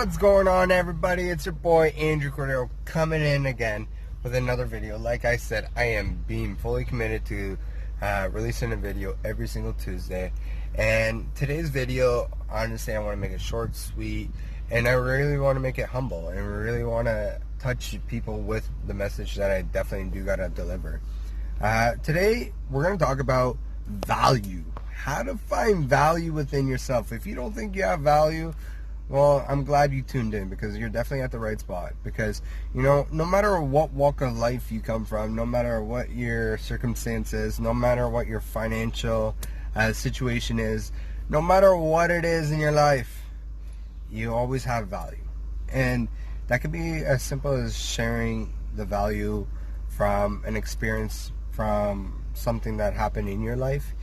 What's going on, everybody? It's your boy Andrew Cordero coming in again with another video. Like I said, I am being fully committed to releasing a video every single Tuesday. And today's video, honestly, I want to make it short, sweet, and I really want to make it humble, and really want to touch people with the message that I definitely do gotta deliver. Today, we're going to talk about value. How to find value within yourself. If you don't think you have value, well, I'm glad you tuned in, because you're definitely at the right spot. Because, you know, no matter what walk of life you come from, no matter what your circumstances, no matter what your financial situation is, no matter what it is in your life, you always have value. And that could be as simple as sharing the value from an experience, from something that happened in your life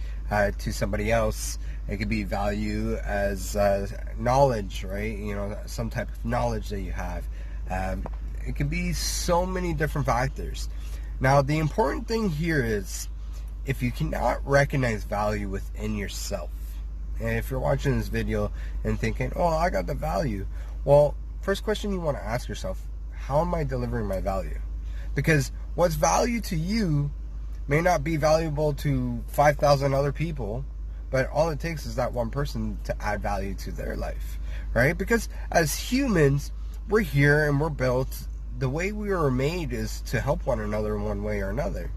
to somebody else. It could be value as knowledge, right? You know, some type of knowledge that you have. It could be so many different factors. Now, the important thing here is, if you cannot recognize value within yourself, and if you're watching this video and thinking, oh, I got the value, well, first question you want to ask yourself, how am I delivering my value? Because what's value to you may not be valuable to 5,000 other people, but all it takes is that one person to add value to their life, right? Because as humans, we're here and we're built, the way we were made is to help one another in one way or another.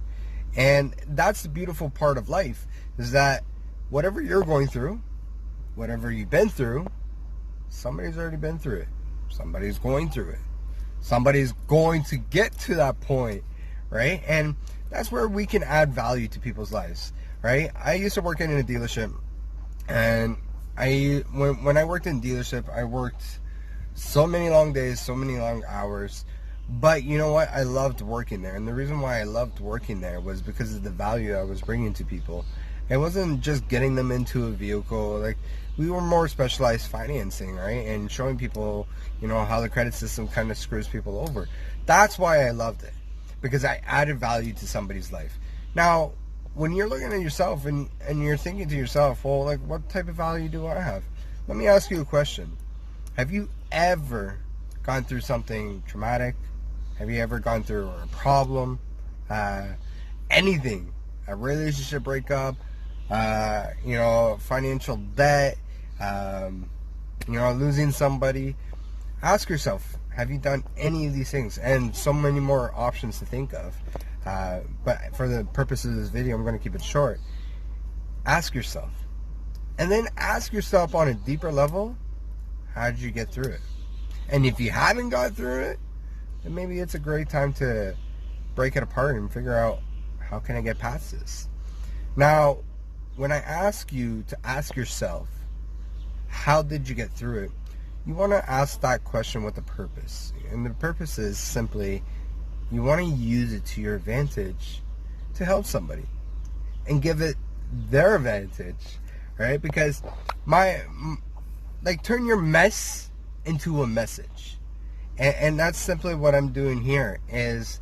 And that's the beautiful part of life, is that whatever you're going through, whatever you've been through, somebody's already been through it. Somebody's going through it. Somebody's going to get to that point, right? And that's where we can add value to people's lives, right? I used to work in a dealership, and when I worked in dealership, I worked so many long days, so many long hours. But you know what? I loved working there. And the reason why I loved working there was because of the value I was bringing to people. It wasn't just getting them into a vehicle. Like, we were more specialized financing, right? And showing people, you know, how the credit system kind of screws people over. That's why I loved it, because I added value to somebody's life. Now, when you're looking at yourself and you're thinking to yourself, well, like, what type of value do I have? Let me ask you a question. Have you ever gone through something traumatic? Have you ever gone through a problem? Anything? A relationship breakup? You know, financial debt? You know, losing somebody? Ask yourself, have you done any of these things? And so many more options to think of. But for the purpose of this video, I'm going to keep it short. Ask yourself. And then ask yourself on a deeper level, how did you get through it? And if you haven't got through it, then maybe it's a great time to break it apart and figure out, how can I get past this? Now, when I ask you to ask yourself, how did you get through it? You want to ask that question with a purpose. And the purpose is simply, you want to use it to your advantage to help somebody and give it their advantage, right? Because turn your mess into a message. And that's simply what I'm doing here, is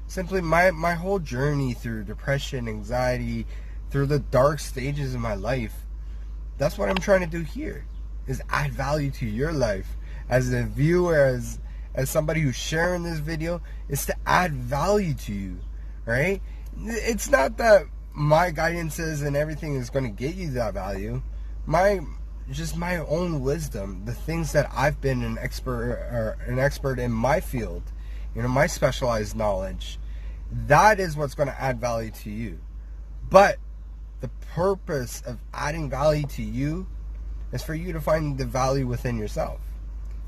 simply my whole journey through depression, anxiety, through the dark stages of my life. That's what I'm trying to do here, is add value to your life. As a viewer, as somebody who's sharing this video, is to add value to you, right? It's not that my guidances and everything is going to get you that value. Just my own wisdom, the things that I've been an expert in my field, you know, my specialized knowledge, that is what's going to add value to you. But the purpose of adding value to you is for you to find the value within yourself,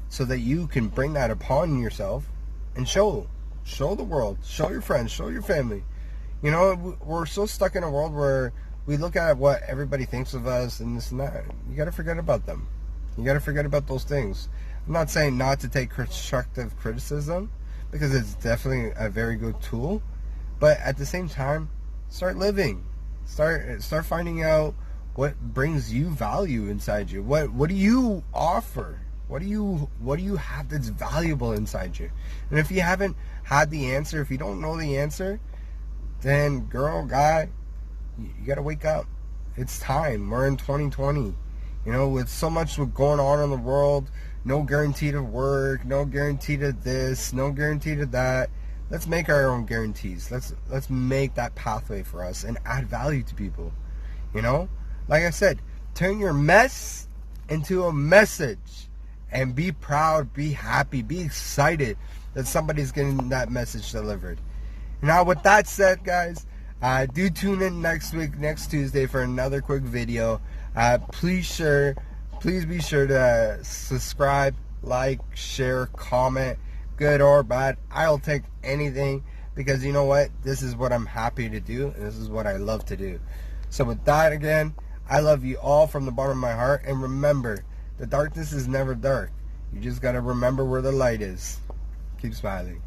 so that you can bring that upon yourself and show the world, show your friends, show your family. You know, we're so stuck in a world where we look at what everybody thinks of us and this and that. You got to forget about them. You got to forget about those things. I'm not saying not to take constructive criticism, because it's definitely a very good tool. But at the same time, start living. Start finding out what brings you value inside you. What do you offer? What do you have that's valuable inside you? And if you haven't had the answer, if you don't know the answer, then girl, guy, you gotta wake up. It's time. We're in 2020. You know, with so much going on in the world, no guarantee to work, no guarantee to this, no guarantee to that. Let's make our own guarantees. Let's make that pathway for us and add value to people. You know, like I said, turn your mess into a message, and be proud, be happy, be excited that somebody's getting that message delivered. Now, with that said, guys, do tune in next week, next Tuesday, for another quick video. Please be sure to subscribe, like, share, comment, good or bad. I'll take anything, because you know what? This is what I'm happy to do, and this is what I love to do. So with that, again, I love you all from the bottom of my heart. And remember, the darkness is never dark. You just got to remember where the light is. Keep smiling.